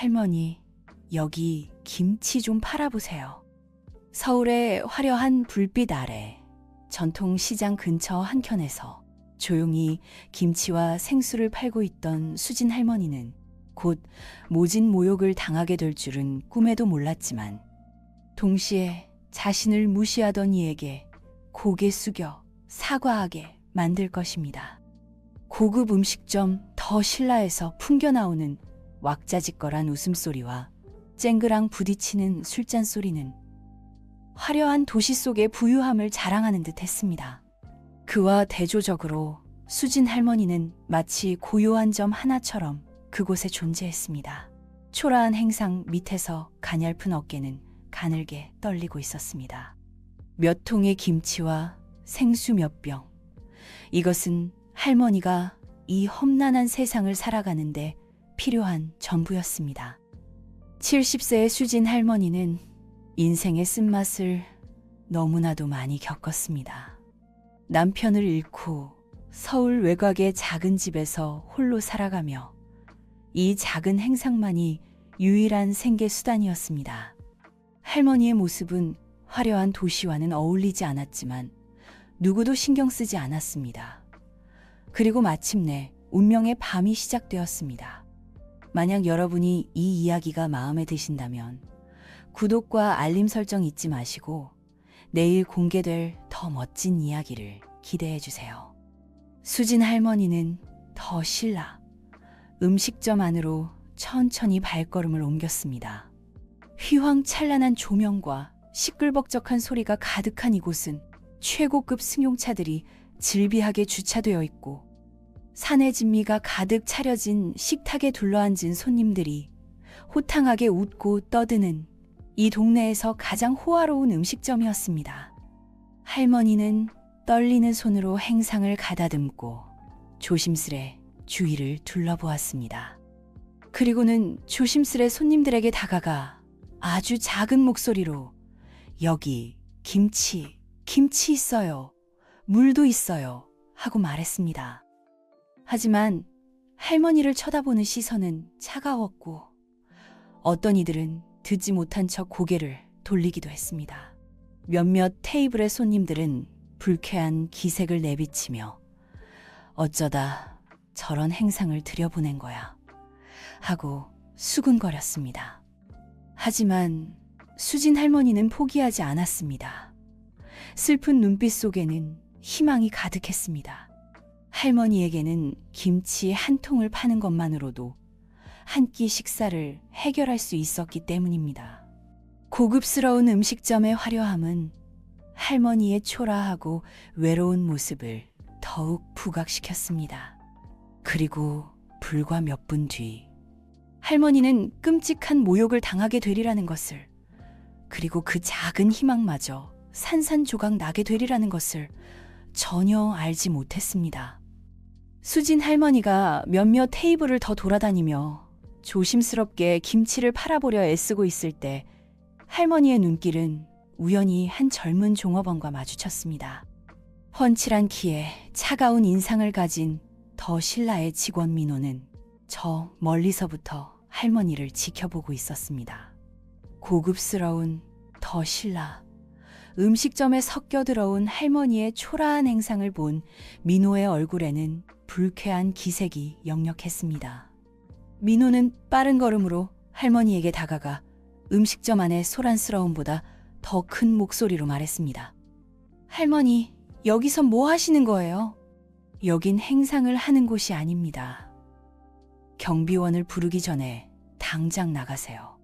할머니, 여기 김치 좀 팔아보세요. 서울의 화려한 불빛 아래 전통시장 근처 한켠에서 조용히 김치와 생수를 팔고 있던 수진 할머니는 곧 모진 모욕을 당하게 될 줄은 꿈에도 몰랐지만 동시에 자신을 무시하던 이에게 고개 숙여 사과하게 만들 것입니다. 고급 음식점 더 신라에서 풍겨나오는 왁자지껄한 웃음소리와 쨍그랑 부딪히는 술잔 소리는 화려한 도시 속의 부유함을 자랑하는 듯 했습니다. 그와 대조적으로 수진 할머니는 마치 고요한 점 하나처럼 그곳에 존재했습니다. 초라한 행상 밑에서 가냘픈 어깨는 가늘게 떨리고 있었습니다. 몇 통의 김치와 생수 몇 병. 이것은 할머니가 이 험난한 세상을 살아가는데 필요한 전부였습니다. 70세의 수진 할머니는 인생의 쓴맛을 너무나도 많이 겪었습니다. 남편을 잃고 서울 외곽의 작은 집에서 홀로 살아가며 이 작은 행상만이 유일한 생계 수단이었습니다. 할머니의 모습은 화려한 도시와는 어울리지 않았지만 누구도 신경 쓰지 않았습니다. 그리고 마침내 운명의 밤이 시작되었습니다. 만약 여러분이 이 이야기가 마음에 드신다면 구독과 알림 설정 잊지 마시고 내일 공개될 더 멋진 이야기를 기대해 주세요. 수진 할머니는 더 신라 음식점 안으로 천천히 발걸음을 옮겼습니다. 휘황찬란한 조명과 시끌벅적한 소리가 가득한 이곳은 최고급 승용차들이 질비하게 주차되어 있고 산의 진미가 가득 차려진 식탁에 둘러앉은 손님들이 호탕하게 웃고 떠드는 이 동네에서 가장 호화로운 음식점이었습니다. 할머니는 떨리는 손으로 행상을 가다듬고 조심스레 주위를 둘러보았습니다. 그리고는 조심스레 손님들에게 다가가 아주 작은 목소리로 여기 김치 있어요. 물도 있어요. 하고 말했습니다. 하지만 할머니를 쳐다보는 시선은 차가웠고 어떤 이들은 듣지 못한 척 고개를 돌리기도 했습니다. 몇몇 테이블의 손님들은 불쾌한 기색을 내비치며 어쩌다 저런 행상을 들여보낸 거야 하고 수군거렸습니다. 하지만 수진 할머니는 포기하지 않았습니다. 슬픈 눈빛 속에는 희망이 가득했습니다. 할머니에게는 김치 한 통을 파는 것만으로도 한 끼 식사를 해결할 수 있었기 때문입니다. 고급스러운 음식점의 화려함은 할머니의 초라하고 외로운 모습을 더욱 부각시켰습니다. 그리고 불과 몇 분 뒤 할머니는 끔찍한 모욕을 당하게 되리라는 것을, 그리고 그 작은 희망마저 산산조각 나게 되리라는 것을 전혀 알지 못했습니다. 수진 할머니가 몇몇 테이블을 더 돌아다니며 조심스럽게 김치를 팔아보려 애쓰고 있을 때 할머니의 눈길은 우연히 한 젊은 종업원과 마주쳤습니다. 훤칠한 키에 차가운 인상을 가진 더 신라의 직원 민호는 저 멀리서부터 할머니를 지켜보고 있었습니다. 고급스러운 더 신라 음식점에 섞여 들어온 할머니의 초라한 행상을 본 민호의 얼굴에는 불쾌한 기색이 역력했습니다. 민호는 빠른 걸음으로 할머니에게 다가가 음식점 안의 소란스러움보다 더 큰 목소리로 말했습니다. 할머니, 여기서 뭐 하시는 거예요? 여긴 행상을 하는 곳이 아닙니다. 경비원을 부르기 전에 당장 나가세요.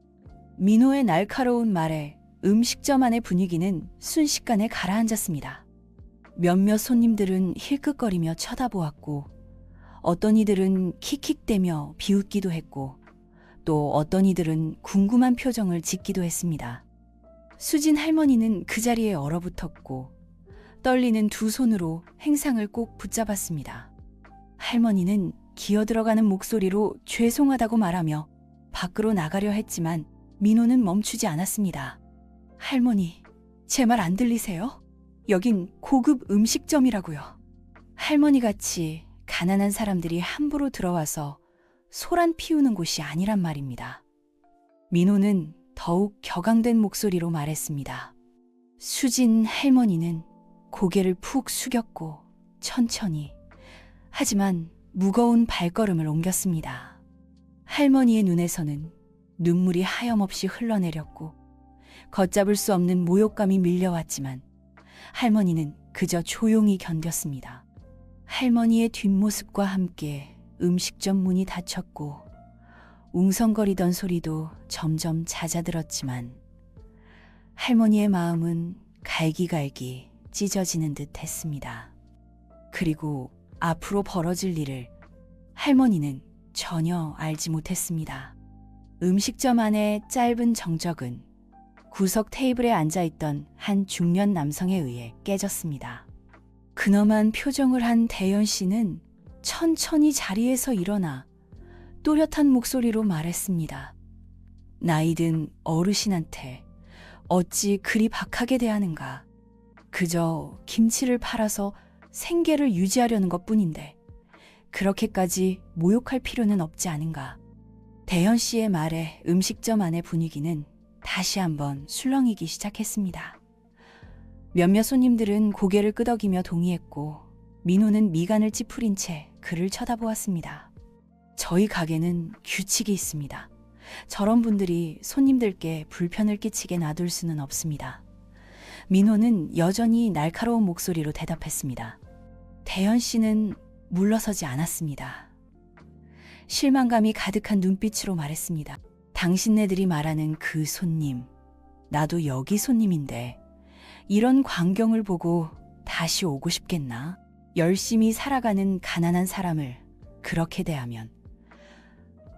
민호의 날카로운 말에 음식점 안의 분위기는 순식간에 가라앉았습니다. 몇몇 손님들은 힐끗거리며 쳐다보았고 어떤 이들은 킥킥대며 비웃기도 했고 또 어떤 이들은 궁금한 표정을 짓기도 했습니다. 수진 할머니는 그 자리에 얼어붙었고 떨리는 두 손으로 행상을 꼭 붙잡았습니다. 할머니는 기어들어가는 목소리로 죄송하다고 말하며 밖으로 나가려 했지만 민호는 멈추지 않았습니다. 할머니, 제 말 안 들리세요? 여긴 고급 음식점이라고요. 할머니같이 가난한 사람들이 함부로 들어와서 소란 피우는 곳이 아니란 말입니다. 민호는 더욱 격앙된 목소리로 말했습니다. 수진 할머니는 고개를 푹 숙였고 천천히 하지만 무거운 발걸음을 옮겼습니다. 할머니의 눈에서는 눈물이 하염없이 흘러내렸고 걷잡을 수 없는 모욕감이 밀려왔지만 할머니는 그저 조용히 견뎠습니다. 할머니의 뒷모습과 함께 음식점 문이 닫혔고 웅성거리던 소리도 점점 잦아들었지만 할머니의 마음은 갈기갈기 찢어지는 듯 했습니다. 그리고 앞으로 벌어질 일을 할머니는 전혀 알지 못했습니다. 음식점 안의 짧은 정적은 구석 테이블에 앉아있던 한 중년 남성에 의해 깨졌습니다. 근엄한 표정을 한 대연 씨는 천천히 자리에서 일어나 또렷한 목소리로 말했습니다. 나이든 어르신한테 어찌 그리 박하게 대하는가. 그저 김치를 팔아서 생계를 유지하려는 것뿐인데 그렇게까지 모욕할 필요는 없지 않은가. 대현 씨의 말에 음식점 안의 분위기는 다시 한번 술렁이기 시작했습니다. 몇몇 손님들은 고개를 끄덕이며 동의했고 민호는 미간을 찌푸린 채 그를 쳐다보았습니다. 저희 가게는 규칙이 있습니다. 저런 분들이 손님들께 불편을 끼치게 놔둘 수는 없습니다. 민호는 여전히 날카로운 목소리로 대답했습니다. 대현 씨는 물러서지 않았습니다. 실망감이 가득한 눈빛으로 말했습니다. 당신네들이 말하는 그 손님, 나도 여기 손님인데 이런 광경을 보고 다시 오고 싶겠나? 열심히 살아가는 가난한 사람을 그렇게 대하면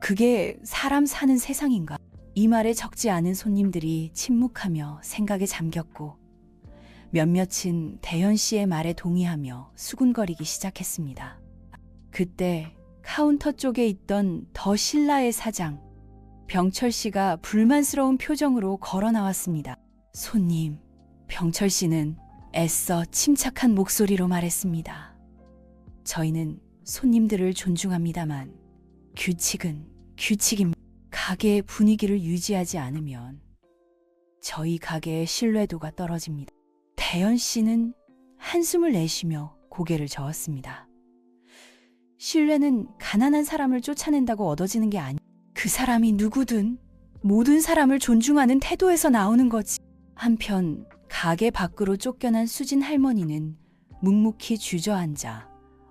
그게 사람 사는 세상인가? 이 말에 적지 않은 손님들이 침묵하며 생각에 잠겼고 몇몇은 대현 씨의 말에 동의하며 수군거리기 시작했습니다. 그때 카운터 쪽에 있던 더 신라의 사장 병철 씨가 불만스러운 표정으로 걸어 나왔습니다. 손님, 병철 씨는 애써 침착한 목소리로 말했습니다. 저희는 손님들을 존중합니다만 규칙은 규칙입니다. 가게의 분위기를 유지하지 않으면 저희 가게의 신뢰도가 떨어집니다. 대현 씨는 한숨을 내쉬며 고개를 저었습니다. 신뢰는 가난한 사람을 쫓아낸다고 얻어지는 게 아니. 그 사람이 누구든 모든 사람을 존중하는 태도에서 나오는 거지. 한편 가게 밖으로 쫓겨난 수진 할머니는 묵묵히 주저앉아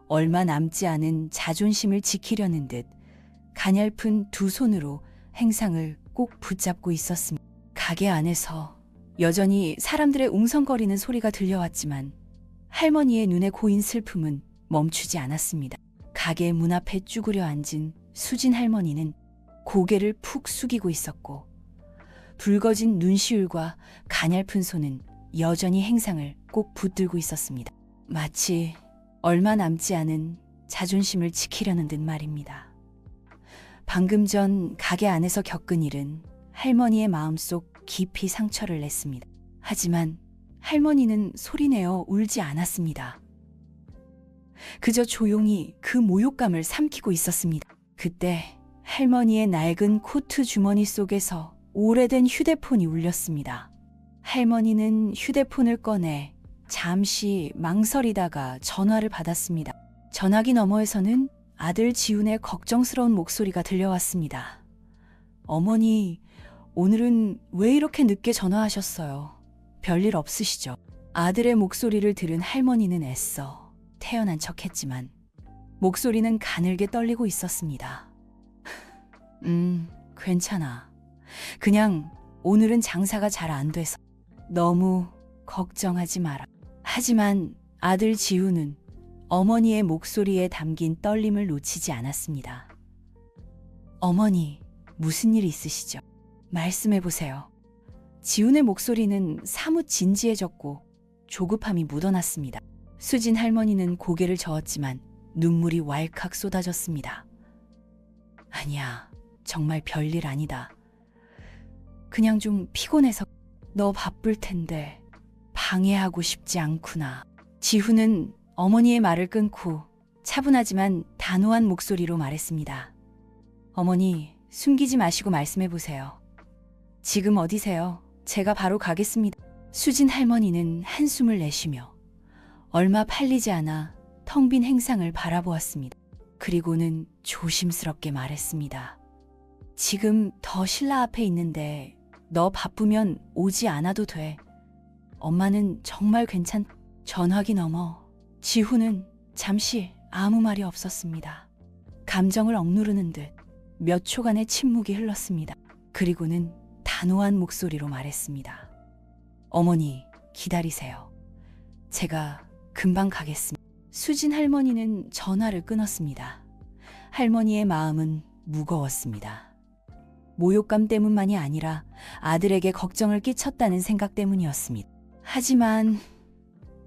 얼마 남지 않은 자존심을 지키려는 듯 가냘픈 두 손으로 행상을 꼭 붙잡고 있었습니다. 가게 안에서 여전히 사람들의 웅성거리는 소리가 들려왔지만 할머니의 눈에 고인 슬픔은 멈추지 않았습니다. 가게 문 앞에 쭈그려 앉은 수진 할머니는 고개를 푹 숙이고 있었고 붉어진 눈시울과 가냘픈 손은 여전히 행상을 꼭 붙들고 있었습니다. 마치 얼마 남지 않은 자존심을 지키려는 듯 말입니다. 방금 전 가게 안에서 겪은 일은 할머니의 마음속 깊이 상처를 냈습니다. 하지만 할머니는 소리내어 울지 않았습니다. 그저 조용히 그 모욕감을 삼키고 있었습니다. 그때 할머니의 낡은 코트 주머니 속에서 오래된 휴대폰이 울렸습니다. 할머니는 휴대폰을 꺼내 잠시 망설이다가 전화를 받았습니다. 전화기 너머에서는 아들 지훈의 걱정스러운 목소리가 들려왔습니다. 어머니, 오늘은 왜 이렇게 늦게 전화하셨어요? 별일 없으시죠? 아들의 목소리를 들은 할머니는 애써 태연한 척했지만 목소리는 가늘게 떨리고 있었습니다. 괜찮아. 그냥 오늘은 장사가 잘 안 돼서 너무 걱정하지 마라. 하지만 아들 지훈은 어머니의 목소리에 담긴 떨림을 놓치지 않았습니다. 어머니, 무슨 일 있으시죠? 말씀해보세요. 지훈의 목소리는 사뭇 진지해졌고 조급함이 묻어났습니다. 수진 할머니는 고개를 저었지만 눈물이 왈칵 쏟아졌습니다. 아니야, 정말 별일 아니다. 그냥 좀 피곤해서. 너 바쁠 텐데 방해하고 싶지 않구나. 지훈은 어머니의 말을 끊고 차분하지만 단호한 목소리로 말했습니다. 어머니, 숨기지 마시고 말씀해보세요. 지금 어디세요? 제가 바로 가겠습니다. 수진 할머니는 한숨을 내쉬며 얼마 팔리지 않아 텅 빈 행상을 바라보았습니다. 그리고는 조심스럽게 말했습니다. 지금 더 신라 앞에 있는데 너 바쁘면 오지 않아도 돼. 엄마는 정말 괜찮... 전화기 너머 지훈은 잠시 아무 말이 없었습니다. 감정을 억누르는 듯 몇 초간의 침묵이 흘렀습니다. 그리고는 단호한 목소리로 말했습니다. 어머니, 기다리세요. 제가 금방 가겠습니다. 수진 할머니는 전화를 끊었습니다. 할머니의 마음은 무거웠습니다. 모욕감 때문만이 아니라 아들에게 걱정을 끼쳤다는 생각 때문이었습니다. 하지만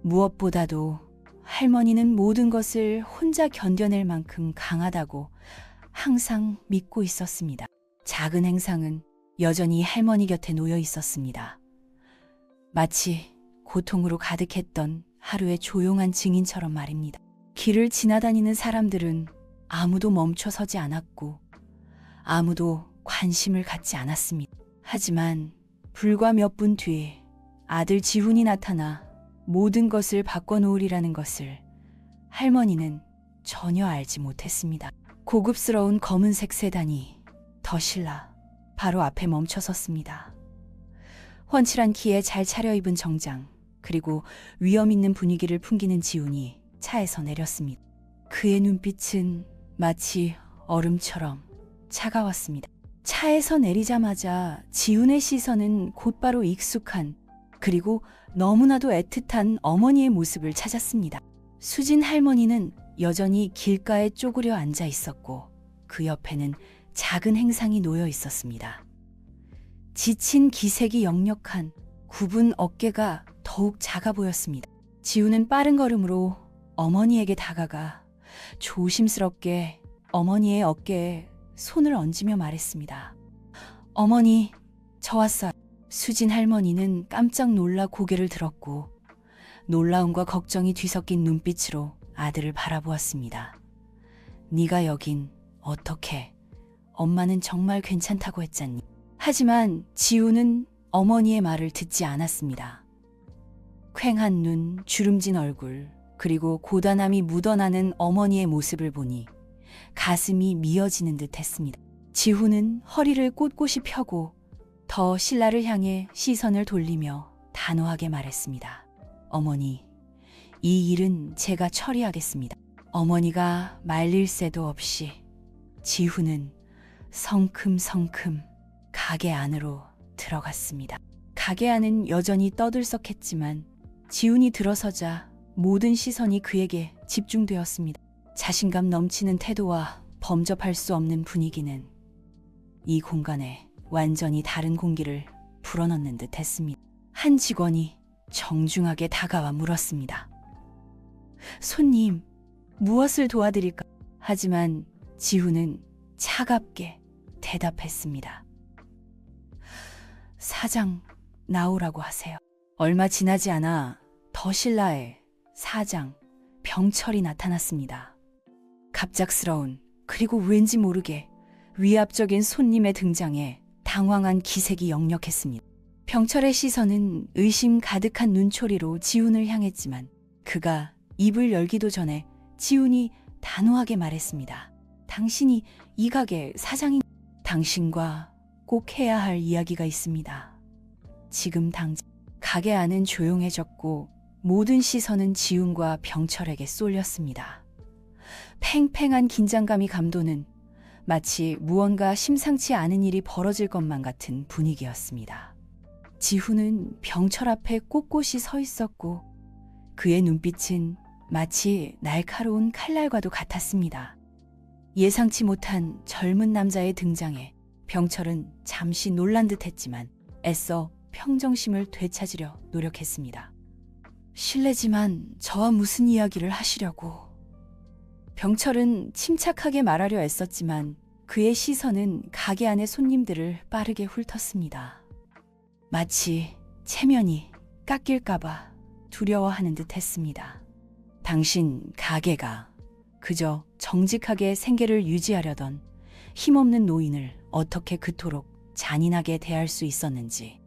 무엇보다도 할머니는 모든 것을 혼자 견뎌낼 만큼 강하다고 항상 믿고 있었습니다. 작은 행상은 여전히 할머니 곁에 놓여 있었습니다. 마치 고통으로 가득했던 하루의 조용한 증인처럼 말입니다. 길을 지나다니는 사람들은 아무도 멈춰서지 않았고 아무도 관심을 갖지 않았습니다. 하지만 불과 몇 분 뒤 아들 지훈이 나타나 모든 것을 바꿔놓으리라는 것을 할머니는 전혀 알지 못했습니다. 고급스러운 검은색 세단이 더 신라 바로 앞에 멈춰섰습니다. 훤칠한 키에 잘 차려입은 정장, 그리고 위험 있는 분위기를 풍기는 지훈이 차에서 내렸습니다. 그의 눈빛은 마치 얼음처럼 차가웠습니다. 차에서 내리자마자 지훈의 시선은 곧바로 익숙한, 그리고 너무나도 애틋한 어머니의 모습을 찾았습니다. 수진 할머니는 여전히 길가에 쪼그려 앉아 있었고 그 옆에는 작은 행상이 놓여 있었습니다. 지친 기색이 역력한 굽은 어깨가 더욱 작아 보였습니다. 지우는 빠른 걸음으로 어머니에게 다가가 조심스럽게 어머니의 어깨에 손을 얹으며 말했습니다. 어머니, 저 왔어요. 수진 할머니는 깜짝 놀라 고개를 들었고 놀라움과 걱정이 뒤섞인 눈빛으로 아들을 바라보았습니다. 네가 여긴 어떻게? 엄마는 정말 괜찮다고 했잖니. 하지만 지우는 어머니의 말을 듣지 않았습니다. 퀭한 눈, 주름진 얼굴, 그리고 고단함이 묻어나는 어머니의 모습을 보니 가슴이 미어지는 듯 했습니다. 지훈은 허리를 꼿꼿이 펴고 더 신라를 향해 시선을 돌리며 단호하게 말했습니다. 어머니, 이 일은 제가 처리하겠습니다. 어머니가 말릴 새도 없이 지훈은 성큼성큼 가게 안으로 들어갔습니다. 가게 안은 여전히 떠들썩했지만 지훈이 들어서자 모든 시선이 그에게 집중되었습니다. 자신감 넘치는 태도와 범접할 수 없는 분위기는 이 공간에 완전히 다른 공기를 불어넣는 듯 했습니다. 한 직원이 정중하게 다가와 물었습니다. 손님, 무엇을 도와드릴까? 하지만 지훈은 차갑게 대답했습니다. 사장, 나오라고 하세요. 얼마 지나지 않아 더 신라의 사장 병철이 나타났습니다. 갑작스러운, 그리고 왠지 모르게 위압적인 손님의 등장에 당황한 기색이 역력했습니다. 병철의 시선은 의심 가득한 눈초리로 지훈을 향했지만 그가 입을 열기도 전에 지훈이 단호하게 말했습니다. 당신이 이 가게 사장인... 당신과 꼭 해야 할 이야기가 있습니다. 지금 당장... 가게 안은 조용해졌고 모든 시선은 지훈과 병철에게 쏠렸습니다. 팽팽한 긴장감이 감도는 마치 무언가 심상치 않은 일이 벌어질 것만 같은 분위기였습니다. 지훈은 병철 앞에 꼿꼿이 서 있었고 그의 눈빛은 마치 날카로운 칼날과도 같았습니다. 예상치 못한 젊은 남자의 등장에 병철은 잠시 놀란 듯했지만 애써 평정심을 되찾으려 노력했습니다. 실례지만 저와 무슨 이야기를 하시려고... 병철은 침착하게 말하려 애썼지만 그의 시선은 가게 안의 손님들을 빠르게 훑었습니다. 마치 체면이 깎일까봐 두려워하는 듯 했습니다. 당신 가게가 그저 정직하게 생계를 유지하려던 힘없는 노인을 어떻게 그토록 잔인하게 대할 수 있었는지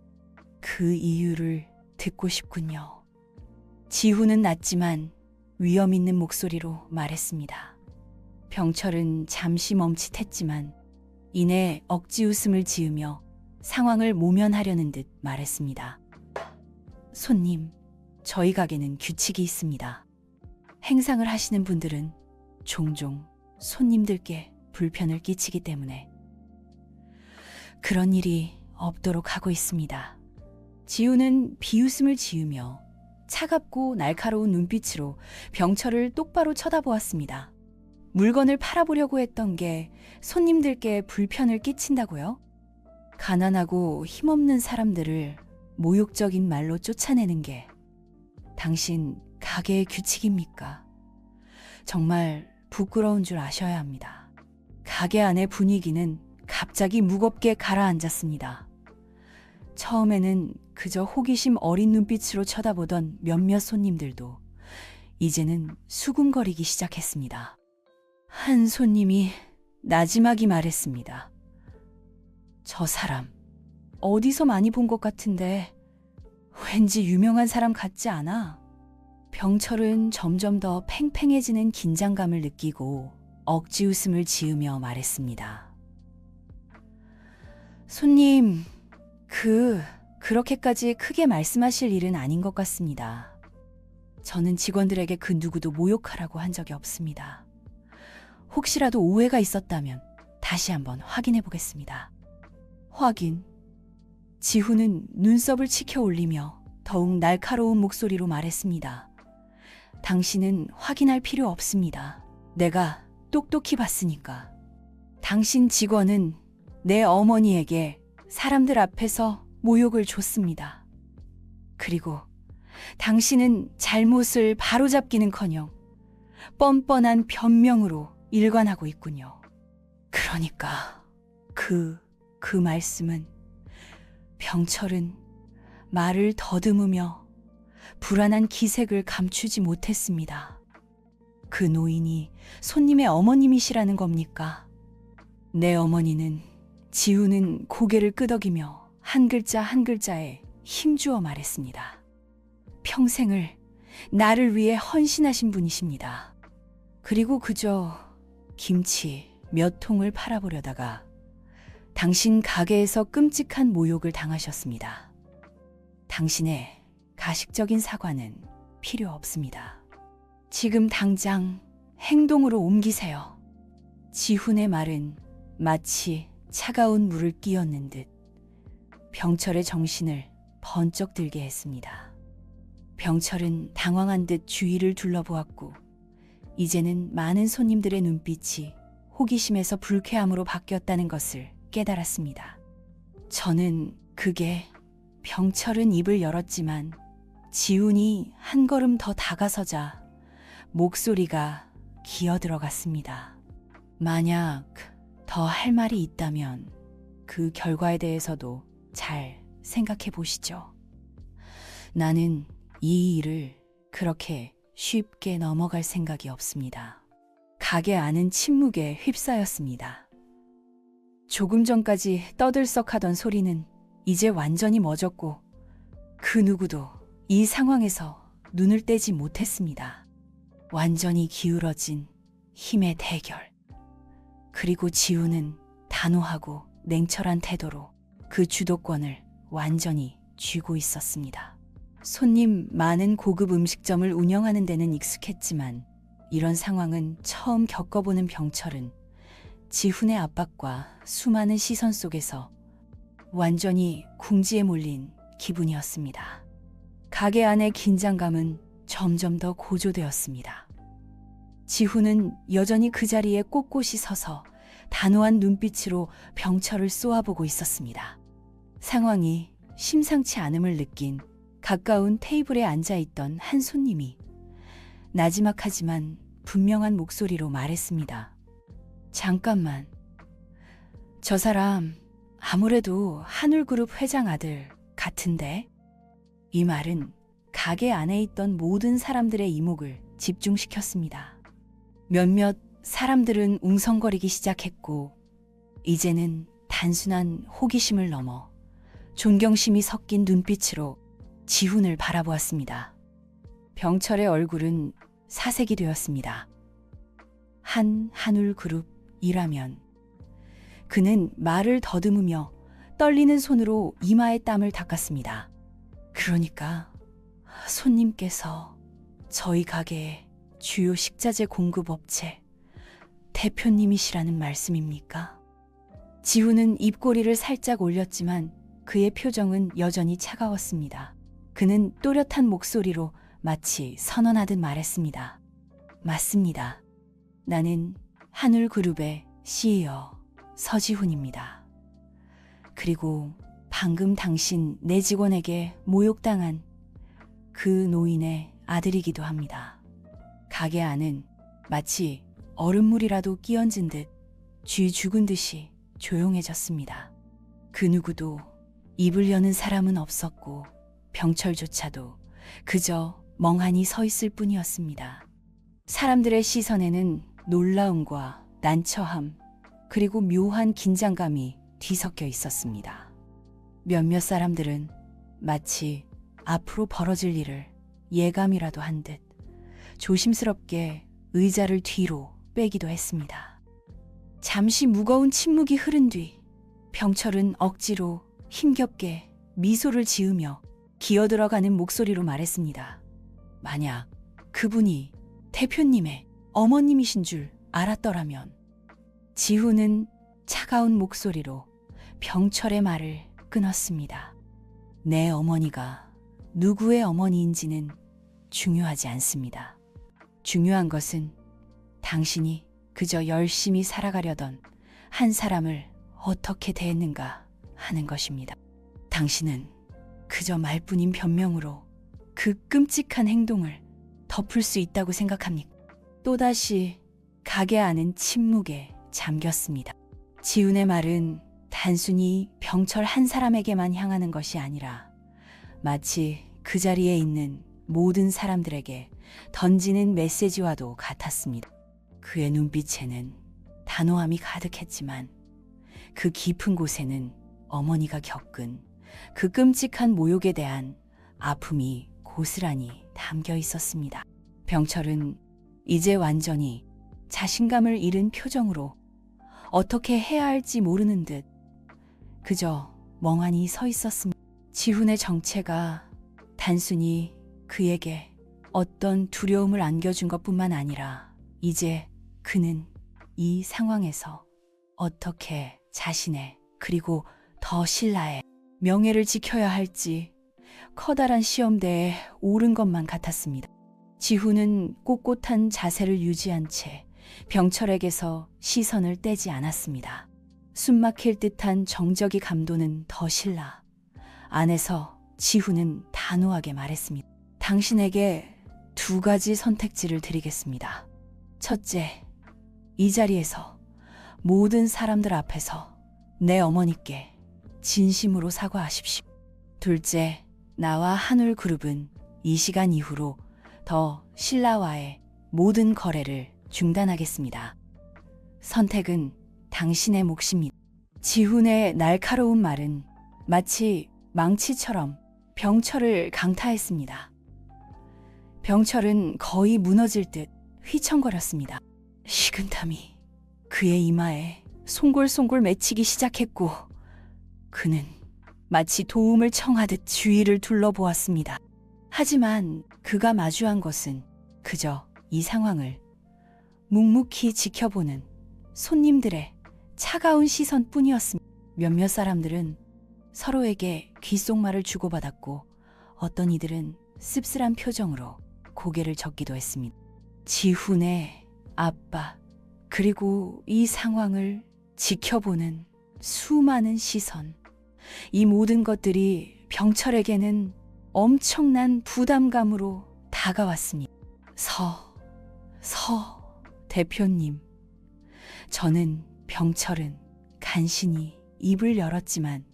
그 이유를 듣고 싶군요. 지훈은 낮지만 위험 있는 목소리로 말했습니다. 병철은 잠시 멈칫했지만 이내 억지 웃음을 지으며 상황을 모면하려는 듯 말했습니다. 손님, 저희 가게는 규칙이 있습니다. 행상을 하시는 분들은 종종 손님들께 불편을 끼치기 때문에 그런 일이 없도록 하고 있습니다. 지우는 비웃음을 지으며 차갑고 날카로운 눈빛으로 병철을 똑바로 쳐다보았습니다. 물건을 팔아보려고 했던 게 손님들께 불편을 끼친다고요? 가난하고 힘없는 사람들을 모욕적인 말로 쫓아내는 게 당신 가게의 규칙입니까? 정말 부끄러운 줄 아셔야 합니다. 가게 안의 분위기는 갑자기 무겁게 가라앉았습니다. 처음에는 그저 호기심 어린 눈빛으로 쳐다보던 몇몇 손님들도 이제는 수군거리기 시작했습니다. 한 손님이 나지막이 말했습니다. 저 사람 어디서 많이 본 것 같은데 왠지 유명한 사람 같지 않아? 병철은 점점 더 팽팽해지는 긴장감을 느끼고 억지 웃음을 지으며 말했습니다. 손님, 그렇게까지 크게 말씀하실 일은 아닌 것 같습니다. 저는 직원들에게 그 누구도 모욕하라고 한 적이 없습니다. 혹시라도 오해가 있었다면 다시 한번 확인해 보겠습니다. 확인. 지훈은 눈썹을 치켜 올리며 더욱 날카로운 목소리로 말했습니다. 당신은 확인할 필요 없습니다. 내가 똑똑히 봤으니까. 당신 직원은 내 어머니에게 사람들 앞에서 모욕을 줬습니다. 그리고 당신은 잘못을 바로잡기는커녕 뻔뻔한 변명으로 일관하고 있군요. 그러니까 그 말씀은 병철은 말을 더듬으며 불안한 기색을 감추지 못했습니다. 그 노인이 손님의 어머님이시라는 겁니까? 내 어머니는 지우는 고개를 끄덕이며 한 글자 한 글자에 힘주어 말했습니다. 평생을 나를 위해 헌신하신 분이십니다. 그리고 그저 김치 몇 통을 팔아보려다가 당신 가게에서 끔찍한 모욕을 당하셨습니다. 당신의 가식적인 사과는 필요 없습니다. 지금 당장 행동으로 옮기세요. 지훈의 말은 마치 차가운 물을 끼얹는 듯 병철의 정신을 번쩍 들게 했습니다. 병철은 당황한 듯 주위를 둘러보았고 이제는 많은 손님들의 눈빛이 호기심에서 불쾌함으로 바뀌었다는 것을 깨달았습니다. 저는 병철은 입을 열었지만 지훈이 한 걸음 더 다가서자 목소리가 기어들어갔습니다. 만약 더 할 말이 있다면 그 결과에 대해서도 잘 생각해 보시죠. 나는 이 일을 그렇게 쉽게 넘어갈 생각이 없습니다. 가게 안은 침묵에 휩싸였습니다. 조금 전까지 떠들썩하던 소리는 이제 완전히 멎었고 그 누구도 이 상황에서 눈을 떼지 못했습니다. 완전히 기울어진 힘의 대결. 그리고 지우는 단호하고 냉철한 태도로 그 주도권을 완전히 쥐고 있었습니다. 손님 많은 고급 음식점을 운영하는 데는 익숙했지만 이런 상황은 처음 겪어보는 병철은 지훈의 압박과 수많은 시선 속에서 완전히 궁지에 몰린 기분이었습니다. 가게 안의 긴장감은 점점 더 고조되었습니다. 지훈은 여전히 그 자리에 꼿꼿이 서서 단호한 눈빛으로 병철을 쏘아보고 있었습니다. 상황이 심상치 않음을 느낀 가까운 테이블에 앉아있던 한 손님이 나지막하지만 분명한 목소리로 말했습니다. 잠깐만. 저 사람 아무래도 한울그룹 회장 아들 같은데? 이 말은 가게 안에 있던 모든 사람들의 이목을 집중시켰습니다. 몇몇 사람들은 웅성거리기 시작했고 이제는 단순한 호기심을 넘어 존경심이 섞인 눈빛으로 지훈을 바라보았습니다. 병철의 얼굴은 사색이 되었습니다. 한울 그룹이라면. 그는 말을 더듬으며 떨리는 손으로 이마에 땀을 닦았습니다. 그러니까 손님께서 저희 가게의 주요 식자재 공급업체 대표님이시라는 말씀입니까? 지훈은 입꼬리를 살짝 올렸지만 그의 표정은 여전히 차가웠습니다. 그는 또렷한 목소리로 마치 선언하듯 말했습니다. 맞습니다. 나는 한울그룹의 CEO 서지훈입니다. 그리고 방금 당신 내 직원에게 모욕당한 그 노인의 아들이기도 합니다. 가게 안은 마치 얼음물이라도 끼얹은 듯 쥐 죽은 듯이 조용해졌습니다. 그 누구도 입을 여는 사람은 없었고 병철조차도 그저 멍하니 서 있을 뿐이었습니다. 사람들의 시선에는 놀라움과 난처함 그리고 묘한 긴장감이 뒤섞여 있었습니다. 몇몇 사람들은 마치 앞으로 벌어질 일을 예감이라도 한 듯 조심스럽게 의자를 뒤로 빼기도 했습니다. 잠시 무거운 침묵이 흐른 뒤 병철은 억지로 힘겹게 미소를 지으며 기어들어가는 목소리로 말했습니다. 만약 그분이 대표님의 어머님이신 줄 알았더라면. 지훈은 차가운 목소리로 병철의 말을 끊었습니다. 내 어머니가 누구의 어머니인지는 중요하지 않습니다. 중요한 것은 당신이 그저 열심히 살아가려던 한 사람을 어떻게 대했는가 하는 것입니다. 당신은 그저 말뿐인 변명으로 그 끔찍한 행동을 덮을 수 있다고 생각합니까? 또다시 가게 안은 침묵에 잠겼습니다. 지훈의 말은 단순히 병철 한 사람에게만 향하는 것이 아니라 마치 그 자리에 있는 모든 사람들에게 던지는 메시지와도 같았습니다. 그의 눈빛에는 단호함이 가득했지만 그 깊은 곳에는 어머니가 겪은 그 끔찍한 모욕에 대한 아픔이 고스란히 담겨 있었습니다. 병철은 이제 완전히 자신감을 잃은 표정으로 어떻게 해야 할지 모르는 듯 그저 멍하니 서 있었습니다. 지훈의 정체가 단순히 그에게 어떤 두려움을 안겨준 것뿐만 아니라 이제 그는 이 상황에서 어떻게 자신의 그리고 더 신라의 명예를 지켜야 할지 커다란 시험대에 오른 것만 같았습니다. 지훈은 꼿꼿한 자세를 유지한 채 병철에게서 시선을 떼지 않았습니다. 숨막힐 듯한 정적이 감도는 더 신라. 안에서 지훈은 단호하게 말했습니다. 당신에게 두 가지 선택지를 드리겠습니다. 첫째, 이 자리에서 모든 사람들 앞에서 내 어머니께 진심으로 사과하십시오. 둘째, 나와 한울그룹은 이 시간 이후로 더 신라와의 모든 거래를 중단하겠습니다. 선택은 당신의 몫입니다. 지훈의 날카로운 말은 마치 망치처럼 병철을 강타했습니다. 병철은 거의 무너질 듯 휘청거렸습니다. 식은땀이 그의 이마에 송골송골 맺히기 시작했고 그는 마치 도움을 청하듯 주위를 둘러보았습니다. 하지만 그가 마주한 것은 그저 이 상황을 묵묵히 지켜보는 손님들의 차가운 시선뿐이었습니다. 몇몇 사람들은 서로에게 귓속말을 주고받았고 어떤 이들은 씁쓸한 표정으로 고개를 젓기도 했습니다. 지훈의 아빠 그리고 이 상황을 지켜보는 수많은 시선, 이 모든 것들이 병철에게는 엄청난 부담감으로 다가왔습니다. 대표님. 저는 병철은 간신히 입을 열었지만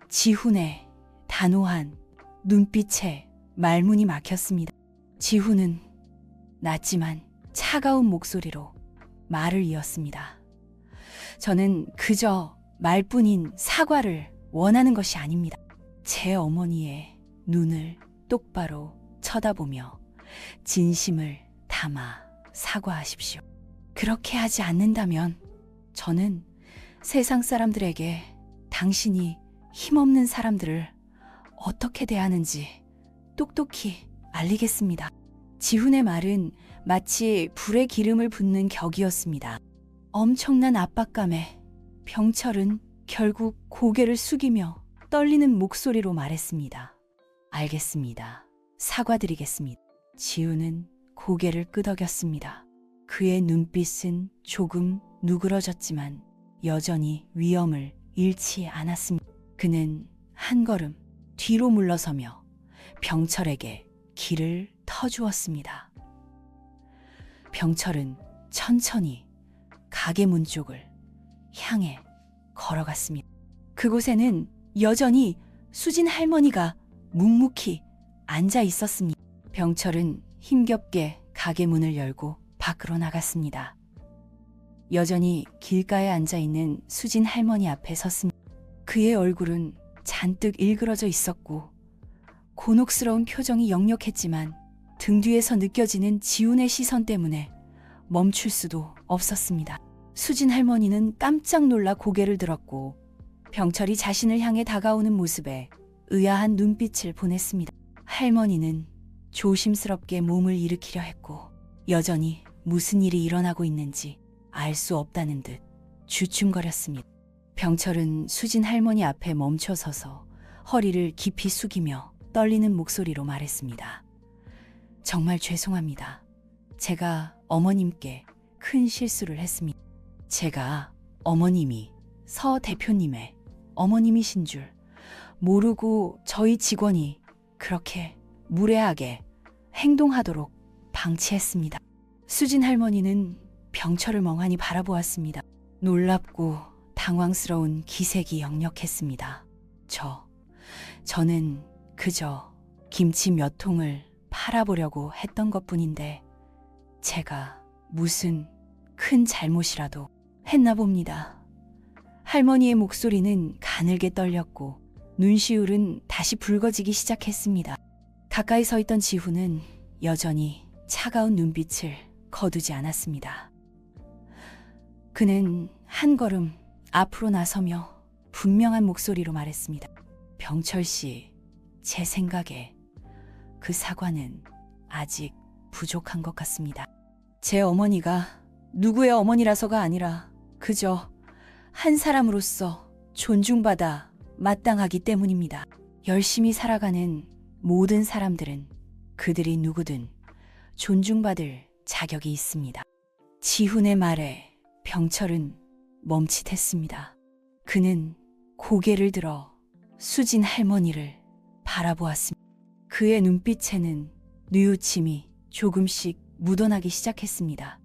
지훈의 단호한 눈빛에 말문이 막혔습니다. 지훈은 낮지만 차가운 목소리로 말을 이었습니다. 저는 그저 말뿐인 사과를 원하는 것이 아닙니다. 제 어머니의 눈을 똑바로 쳐다보며 진심을 담아 사과하십시오. 그렇게 하지 않는다면 저는 세상 사람들에게 당신이 힘없는 사람들을 어떻게 대하는지 똑똑히 알리겠습니다. 지훈의 말은 마치 불에 기름을 붓는 격이었습니다. 엄청난 압박감에 병철은 결국 고개를 숙이며 떨리는 목소리로 말했습니다. 알겠습니다. 사과드리겠습니다. 지훈은 고개를 끄덕였습니다. 그의 눈빛은 조금 누그러졌지만 여전히 위엄을 잃지 않았습니다. 그는 한 걸음 뒤로 물러서며 병철에게 길을 터주었습니다. 병철은 천천히 가게 문 쪽을 향해 걸어갔습니다. 그곳에는 여전히 수진 할머니가 묵묵히 앉아 있었습니다. 병철은 힘겹게 가게 문을 열고 밖으로 나갔습니다. 여전히 길가에 앉아 있는 수진 할머니 앞에 섰습니다. 그의 얼굴은 잔뜩 일그러져 있었고 곤혹스러운 표정이 역력했지만 등 뒤에서 느껴지는 지훈의 시선 때문에 멈출 수도 없었습니다. 수진 할머니는 깜짝 놀라 고개를 들었고 병철이 자신을 향해 다가오는 모습에 의아한 눈빛을 보냈습니다. 할머니는 조심스럽게 몸을 일으키려 했고 여전히 무슨 일이 일어나고 있는지 알 수 없다는 듯 주춤거렸습니다. 병철은 수진 할머니 앞에 멈춰서서 허리를 깊이 숙이며 떨리는 목소리로 말했습니다. 정말 죄송합니다. 제가 어머님께 큰 실수를 했습니다. 제가 어머님이 서 대표님의 어머님이신 줄 모르고 저희 직원이 그렇게 무례하게 행동하도록 방치했습니다. 수진 할머니는 병철을 멍하니 바라보았습니다. 놀랍고 당황스러운 기색이 역력했습니다. 저는 그저 김치 몇 통을 팔아보려고 했던 것뿐인데 제가 무슨 큰 잘못이라도 했나 봅니다. 할머니의 목소리는 가늘게 떨렸고 눈시울은 다시 붉어지기 시작했습니다. 가까이 서 있던 지훈은 여전히 차가운 눈빛을 거두지 않았습니다. 그는 한 걸음 앞으로 나서며 분명한 목소리로 말했습니다. 병철 씨, 제 생각에 그 사과는 아직 부족한 것 같습니다. 제 어머니가 누구의 어머니라서가 아니라 그저 한 사람으로서 존중받아 마땅하기 때문입니다. 열심히 살아가는 모든 사람들은 그들이 누구든 존중받을 자격이 있습니다. 지훈의 말에 병철은 멈칫했습니다. 그는 고개를 들어 수진 할머니를 바라보았습니다. 그의 눈빛에는 뉘우침이 조금씩 묻어나기 시작했습니다.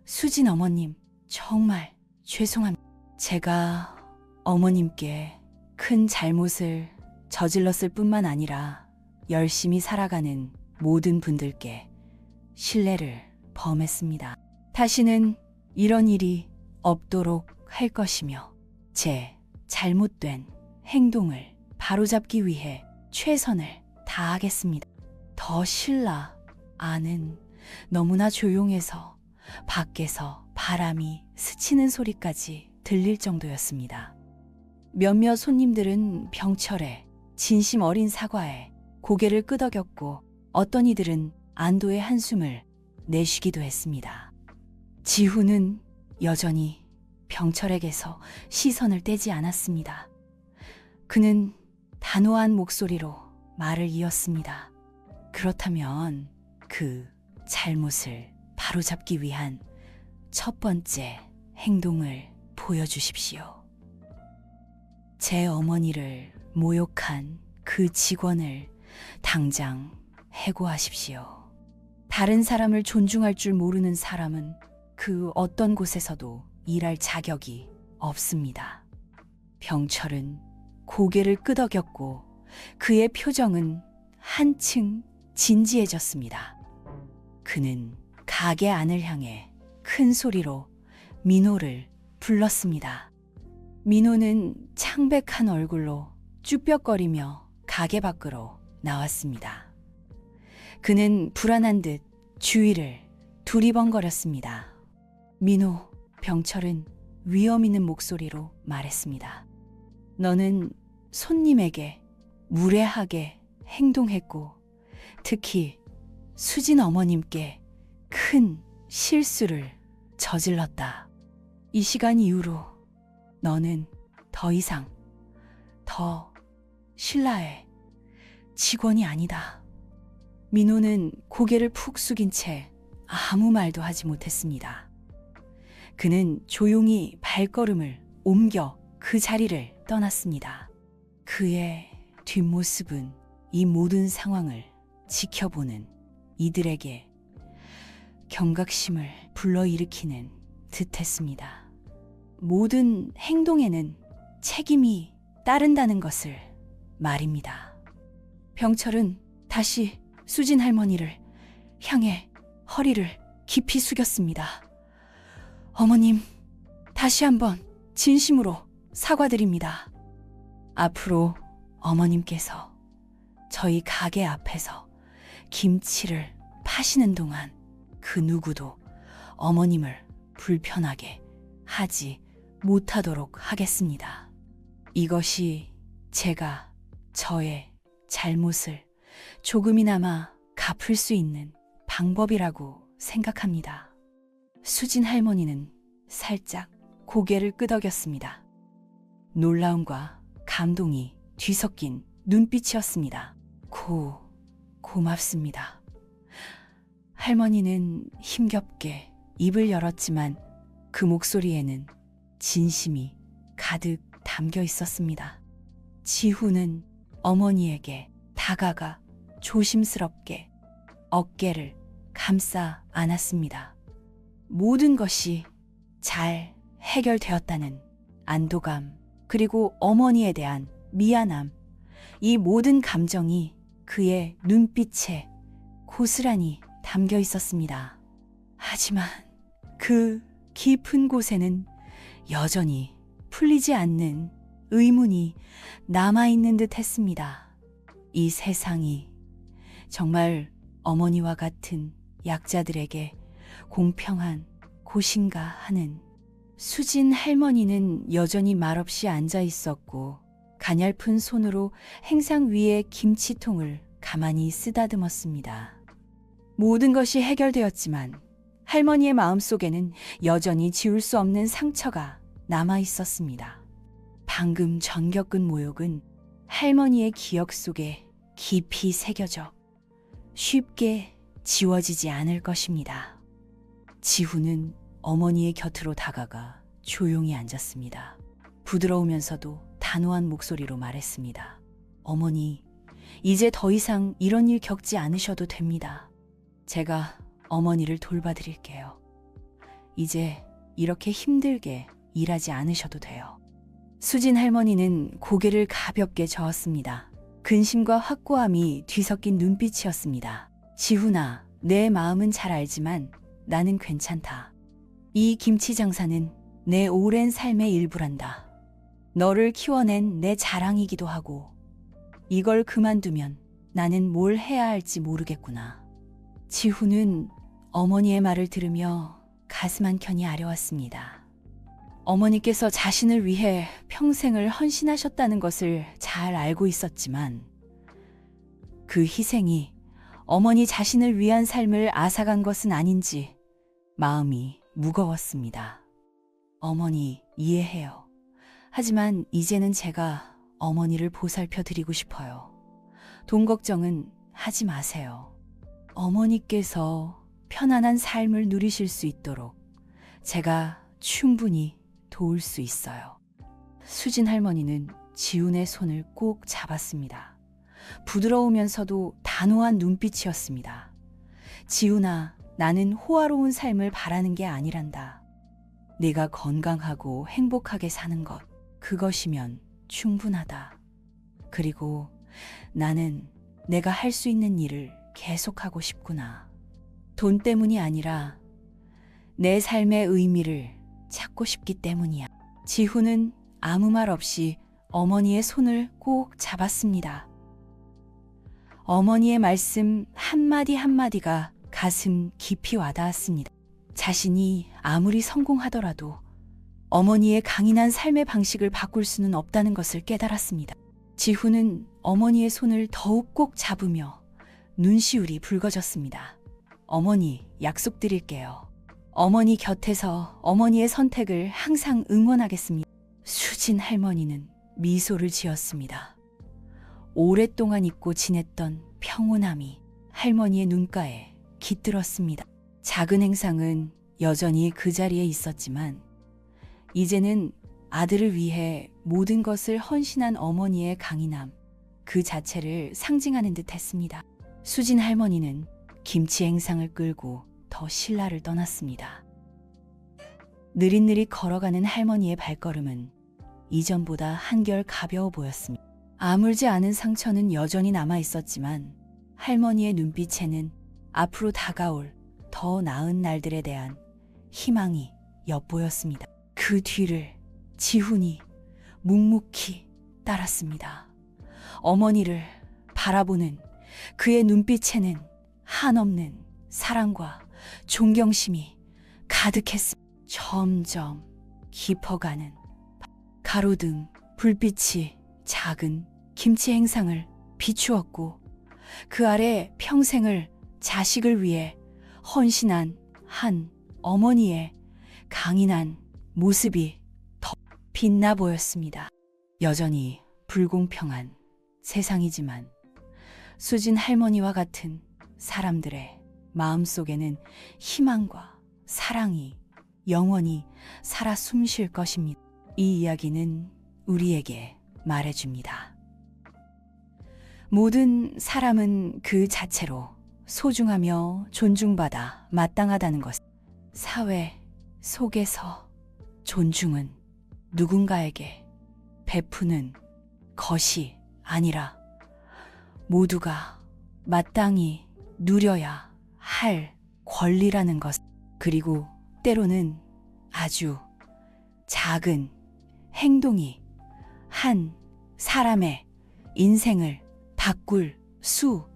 수진 어머님, 정말 죄송합니다. 제가 어머님께 큰 잘못을 저질렀을 뿐만 아니라 열심히 살아가는 모든 분들께 신뢰를 범했습니다. 다시는 이런 일이 없도록 할 것이며 제 잘못된 행동을 바로잡기 위해 최선을 다하겠습니다. 더 신라 안은 너무나 조용해서 밖에서 바람이 스치는 소리까지 들릴 정도였습니다. 몇몇 손님들은 병철의 진심 어린 사과에 고개를 끄덕였고 어떤 이들은 안도의 한숨을 내쉬기도 했습니다. 지훈은 여전히 병철에게서 시선을 떼지 않았습니다. 그는 단호한 목소리로 말을 이었습니다. 그렇다면 그 잘못을 바로잡기 위한 첫 번째 행동을 보여주십시오. 제 어머니를 모욕한 그 직원을 당장 해고하십시오. 다른 사람을 존중할 줄 모르는 사람은 그 어떤 곳에서도 일할 자격이 없습니다. 병철은 고개를 끄덕였고 그의 표정은 한층 진지해졌습니다. 그는 가게 안을 향해 큰 소리로 민호를 불렀습니다. 민호는 창백한 얼굴로 쭈뼛거리며 가게 밖으로 나왔습니다. 그는 불안한 듯 주위를 두리번거렸습니다. 민호, 병철은 위험 있는 목소리로 말했습니다. 너는 손님에게 무례하게 행동했고 특히 수진 어머님께 큰 실수를 저질렀다. 이 시간 이후로 너는 더 이상 더 신라의 직원이 아니다. 민호는 고개를 푹 숙인 채 아무 말도 하지 못했습니다. 그는 조용히 발걸음을 옮겨 그 자리를 떠났습니다. 그의 뒷모습은 이 모든 상황을 지켜보는 이들에게 경각심을 불러일으키는 듯했습니다. 모든 행동에는 책임이 따른다는 것을 말입니다. 병철은 다시 수진 할머니를 향해 허리를 깊이 숙였습니다. 어머님, 다시 한번 진심으로 사과드립니다. 앞으로 어머님께서 저희 가게 앞에서 김치를 파시는 동안 그 누구도 어머님을 불편하게 하지 못하도록 하겠습니다. 이것이 제가 저의 잘못을 조금이나마 갚을 수 있는 방법이라고 생각합니다. 수진 할머니는 살짝 고개를 끄덕였습니다. 놀라움과 감동이 뒤섞인 눈빛이었습니다. 고맙습니다. 할머니는 힘겹게 입을 열었지만 그 목소리에는 진심이 가득 담겨 있었습니다. 지후는 어머니에게 다가가 조심스럽게 어깨를 감싸 안았습니다. 모든 것이 잘 해결되었다는 안도감, 그리고 어머니에 대한 미안함, 이 모든 감정이 그의 눈빛에 고스란히 담겨 있었습니다. 하지만 그 깊은 곳에는 여전히 풀리지 않는 의문이 남아있는 듯 했습니다. 이 세상이 정말 어머니와 같은 약자들에게 공평한 곳인가 하는. 수진 할머니는 여전히 말없이 앉아 있었고 가냘픈 손으로 행상 위의 김치통을 가만히 쓰다듬었습니다. 모든 것이 해결되었지만 할머니의 마음속에는 여전히 지울 수 없는 상처가 남아 있었습니다. 방금 전 겪은 모욕은 할머니의 기억 속에 깊이 새겨져 쉽게 지워지지 않을 것입니다. 지후는 어머니의 곁으로 다가가 조용히 앉았습니다. 부드러우면서도 단호한 목소리로 말했습니다. 어머니, 이제 더 이상 이런 일 겪지 않으셔도 됩니다. 제가 어머니를 돌봐드릴게요. 이제 이렇게 힘들게 일하지 않으셔도 돼요. 수진 할머니는 고개를 가볍게 저었습니다. 근심과 확고함이 뒤섞인 눈빛이었습니다. 지훈아, 내 마음은 잘 알지만 나는 괜찮다. 이 김치 장사는 내 오랜 삶의 일부란다. 너를 키워낸 내 자랑이기도 하고 이걸 그만두면 나는 뭘 해야 할지 모르겠구나. 지훈은 어머니의 말을 들으며 가슴 한켠이 아려왔습니다. 어머니께서 자신을 위해 평생을 헌신하셨다는 것을 잘 알고 있었지만 그 희생이 어머니 자신을 위한 삶을 앗아간 것은 아닌지 마음이 무거웠습니다. 어머니, 이해해요. 하지만 이제는 제가 어머니를 보살펴 드리고 싶어요. 돈 걱정은 하지 마세요. 어머니께서 편안한 삶을 누리실 수 있도록 제가 충분히 도울 수 있어요. 수진 할머니는 지훈의 손을 꼭 잡았습니다. 부드러우면서도 단호한 눈빛이었습니다. 지훈아, 나는 호화로운 삶을 바라는 게 아니란다. 네가 건강하고 행복하게 사는 것, 그것이면 충분하다. 그리고 나는 내가 할 수 있는 일을 계속하고 싶구나. 돈 때문이 아니라 내 삶의 의미를 찾고 싶기 때문이야. 지훈은 아무 말 없이 어머니의 손을 꼭 잡았습니다. 어머니의 말씀 한마디 한마디가 가슴 깊이 와닿았습니다. 자신이 아무리 성공하더라도 어머니의 강인한 삶의 방식을 바꿀 수는 없다는 것을 깨달았습니다. 지후는 어머니의 손을 더욱 꼭 잡으며 눈시울이 붉어졌습니다. 어머니, 약속드릴게요. 어머니 곁에서 어머니의 선택을 항상 응원하겠습니다. 수진 할머니는 미소를 지었습니다. 오랫동안 잊고 지냈던 평온함이 할머니의 눈가에 깃들었습니다. 작은 행상은 여전히 그 자리에 있었지만 이제는 아들을 위해 모든 것을 헌신한 어머니의 강인함 그 자체를 상징하는 듯 했습니다. 수진 할머니는 김치 행상을 끌고 더 신라를 떠났습니다. 느릿느릿 걸어가는 할머니의 발걸음은 이전보다 한결 가벼워 보였습니다. 아물지 않은 상처는 여전히 남아 있었지만 할머니의 눈빛에는 앞으로 다가올 더 나은 날들에 대한 희망이 엿보였습니다. 그 뒤를 지훈이 묵묵히 따랐습니다. 어머니를 바라보는 그의 눈빛에는 한없는 사랑과 존경심이 가득했습니다. 점점 깊어가는 가로등 불빛이 작은 김치 행상을 비추었고 그 아래 평생을 자식을 위해 헌신한 한 어머니의 강인한 모습이 더 빛나 보였습니다. 여전히 불공평한 세상이지만 수진 할머니와 같은 사람들의 마음속에는 희망과 사랑이 영원히 살아 숨쉴 것입니다. 이 이야기는 우리에게 말해줍니다. 모든 사람은 그 자체로 소중하며 존중받아 마땅하다는 것. 사회 속에서 존중은 누군가에게 베푸는 것이 아니라 모두가 마땅히 누려야 할 권리라는 것. 그리고 때로는 아주 작은 행동이 한 사람의 인생을 바꿀 수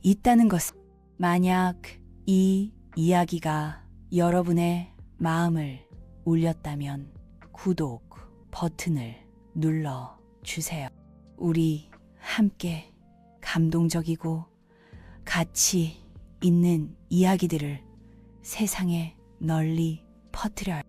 있다는 것. 만약 이 이야기가 여러분의 마음을 울렸다면 구독 버튼을 눌러주세요. 우리 함께 감동적이고 가치 있는 이야기들을 세상에 널리 퍼뜨려요.